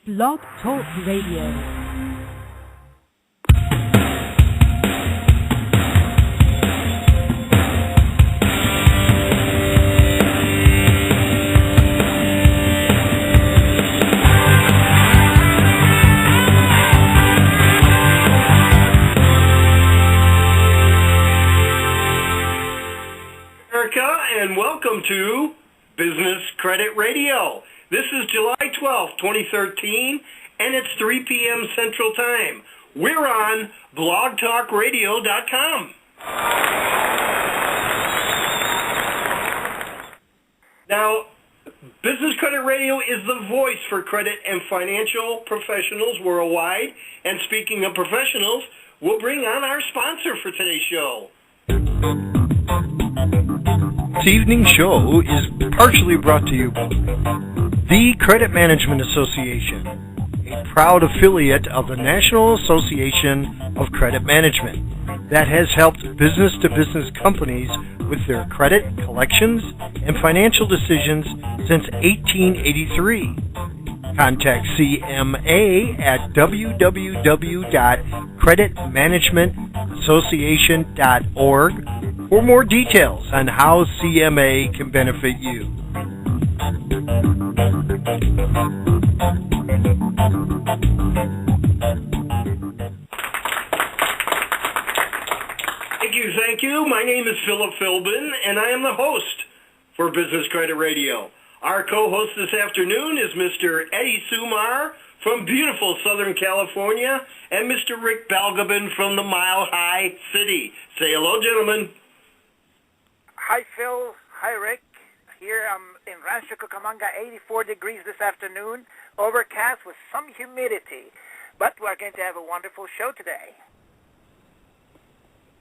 Blog Talk Radio. And welcome to Business Credit Radio. This is July 12th, 2013, and it's 3 p.m. Central Time. We're on blogtalkradio.com. Now, Business Credit Radio is the voice for credit and financial professionals worldwide. And speaking of professionals, we'll bring on our sponsor for today's show. This evening's show is partially brought to you by the Credit Management Association, a proud affiliate of the National Association of Credit Management that has helped business-to-business companies with their credit, collections, and financial decisions since 1883. Contact CMA at www.creditmanagementassociation.org for more details on how CMA can benefit you. Thank you. My name is Philip Philbin, and I am the host for Business Credit Radio. Our co-host this afternoon is Mr. Eddie Sumar from beautiful Southern California and Mr. Rick Balgobin from the Mile High City. Say hello, gentlemen. Hi, Phil. Hi, Rick. Here I'm in Rancho Cucamonga, 84 degrees this afternoon, overcast with some humidity. But we're going to have a wonderful show today.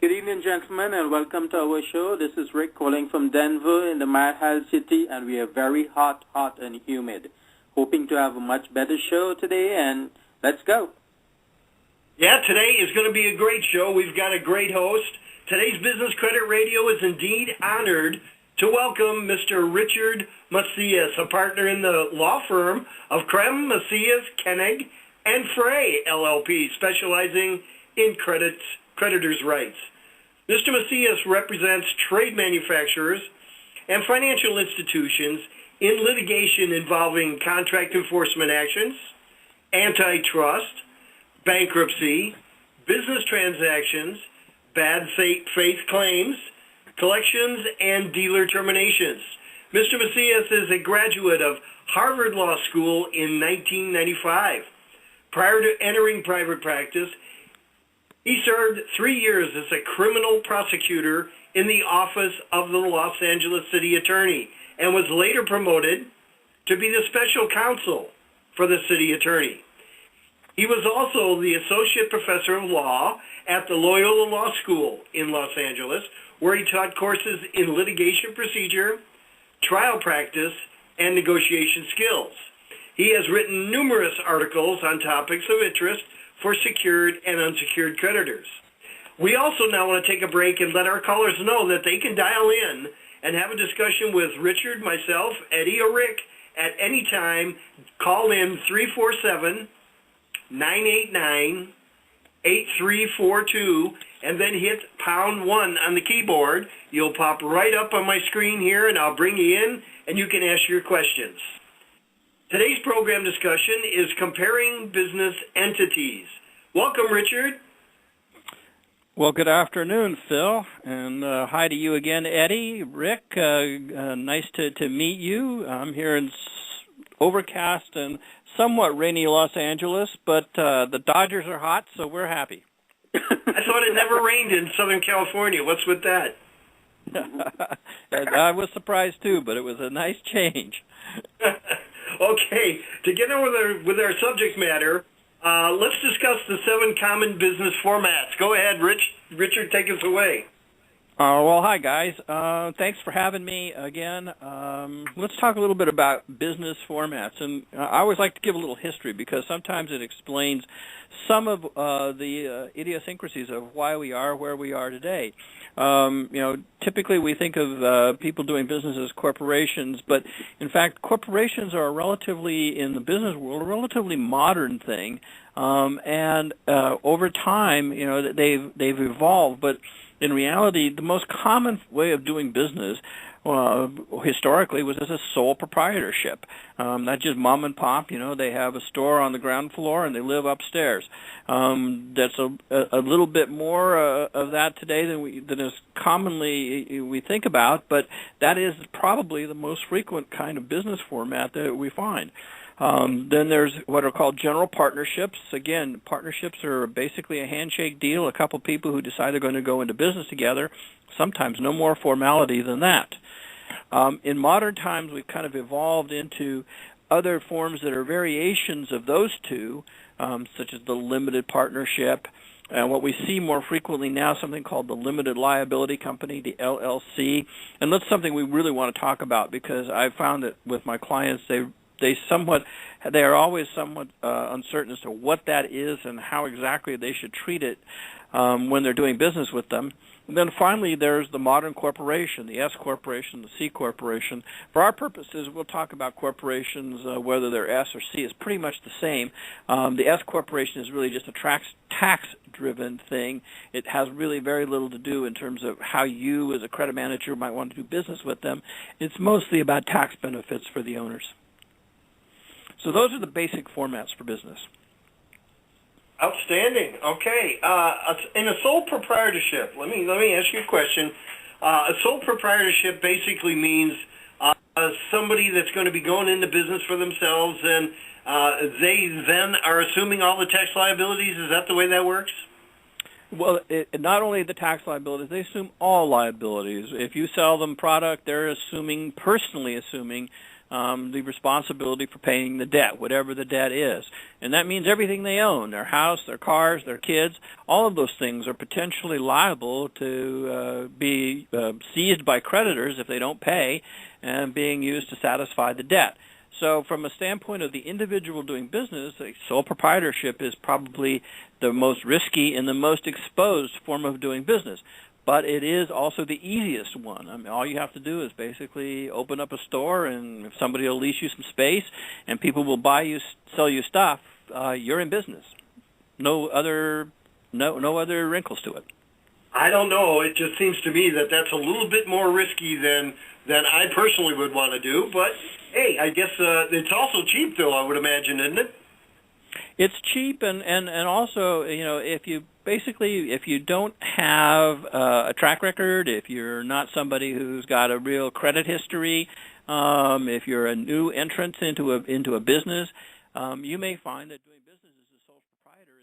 Good evening, gentlemen, and welcome to our show. This is Rick calling from Denver in the Mile High City, and we are very hot and humid. Hoping to have a much better show today, and let's go. Yeah, today is going to be a great show. We've got a great host. Today's Business Credit Radio is indeed honored to welcome Mr. Richard Macias, a partner in the law firm of Krem, Macias, Koenig, and Frey, LLP, specializing in creditors' rights. Mr. Macias represents trade manufacturers and financial institutions in litigation involving contract enforcement actions, antitrust, bankruptcy, business transactions, bad faith claims, collections, and dealer terminations. Mr. Macias is a graduate of Harvard Law School in 1995. Prior to entering private practice, he served 3 years as a criminal prosecutor in the office of the Los Angeles City Attorney and was later promoted to be the special counsel for the city attorney. He was also the associate professor of law at the Loyola Law School in Los Angeles, where he taught courses in litigation procedure, trial practice, and negotiation skills. He has written numerous articles on topics of interest for secured and unsecured creditors. We also now want to take a break and let our callers know that they can dial in and have a discussion with Richard, myself, Eddie, or Rick at any time. Call in 347-989-8342 and then hit pound 1 on the keyboard. You'll pop right up on my screen here, and I'll bring you in, and you can ask your questions. Today's program discussion is comparing business entities. Welcome, Richard. Well, good afternoon, Phil, and hi to you again, Eddie, Rick. Nice to meet you. I'm here in overcast and somewhat rainy Los Angeles, but the Dodgers are hot, so we're happy. I thought it never rained in Southern California. What's with that? I was surprised, too, but it was a nice change. Okay, to get on with our subject matter, let's discuss the 7 common business formats. Go ahead, Richard, take us away. Well, hi, guys. Thanks for having me again. Let's talk a little bit about business formats. And I always like to give a little history because sometimes it explains some of the idiosyncrasies of why we are where we are today. Typically we think of people doing business as corporations, but in fact, corporations are in the business world, a relatively modern thing. And over time, they've evolved, but in reality, the most common way of doing business historically was as a sole proprietorship. Not just mom and pop, they have a store on the ground floor and they live upstairs. That's a little bit more of that today than is commonly we think about, but that is probably the most frequent kind of business format that we find. Then there's what are called general partnerships. Again, partnerships are basically a handshake deal, a couple people who decide they're going to go into business together, sometimes no more formality than that. In modern times, we've kind of evolved into other forms that are variations of those two, such as the limited partnership, and what we see more frequently now, something called the limited liability company, the LLC. And that's something we really want to talk about because I've found that with my clients, they are always somewhat uncertain as to what that is and how exactly they should treat it when they're doing business with them. And then finally, there's the modern corporation, the S corporation, the C corporation. For our purposes, we'll talk about corporations, whether they're S or C is pretty much the same. The S corporation is really just a tax-driven thing. It has really very little to do in terms of how you as a credit manager might want to do business with them. It's mostly about tax benefits for the owners. So those are the basic formats for business. Outstanding. Okay. In a sole proprietorship, let me ask you a question. A sole proprietorship basically means somebody that's going to be going into business for themselves, and they then are assuming all the tax liabilities. Is that the way that works? Well, not only the tax liabilities, they assume all liabilities. If you sell them product, they're personally assuming the responsibility for paying the debt, whatever the debt is. And that means everything they own, their house, their cars, their kids, all of those things are potentially liable to be seized by creditors if they don't pay and being used to satisfy the debt. So from a standpoint of the individual doing business, a sole proprietorship is probably the most risky and the most exposed form of doing business. But it is also the easiest one. I mean, all you have to do is basically open up a store, and if somebody will lease you some space, and people will sell you stuff, you're in business. No other wrinkles to it. I don't know. It just seems to me that that's a little bit more risky than I personally would want to do. But hey, I guess it's also cheap, though. I would imagine, isn't it? It's cheap, and also, if you don't have a track record, if you're not somebody who's got a real credit history, if you're a new entrant into a business, you may find that doing business as a sole proprietor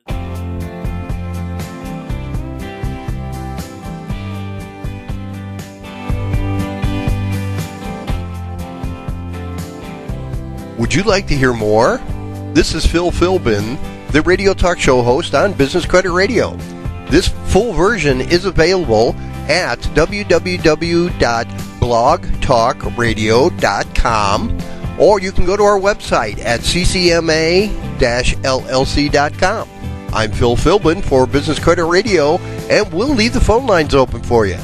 is... Would you like to hear more? This is Phil Philbin, the radio talk show host on Business Credit Radio. This full version is available at www.blogtalkradio.com, or you can go to our website at ccma-llc.com. I'm Phil Philbin for Business Credit Radio, and we'll leave the phone lines open for you.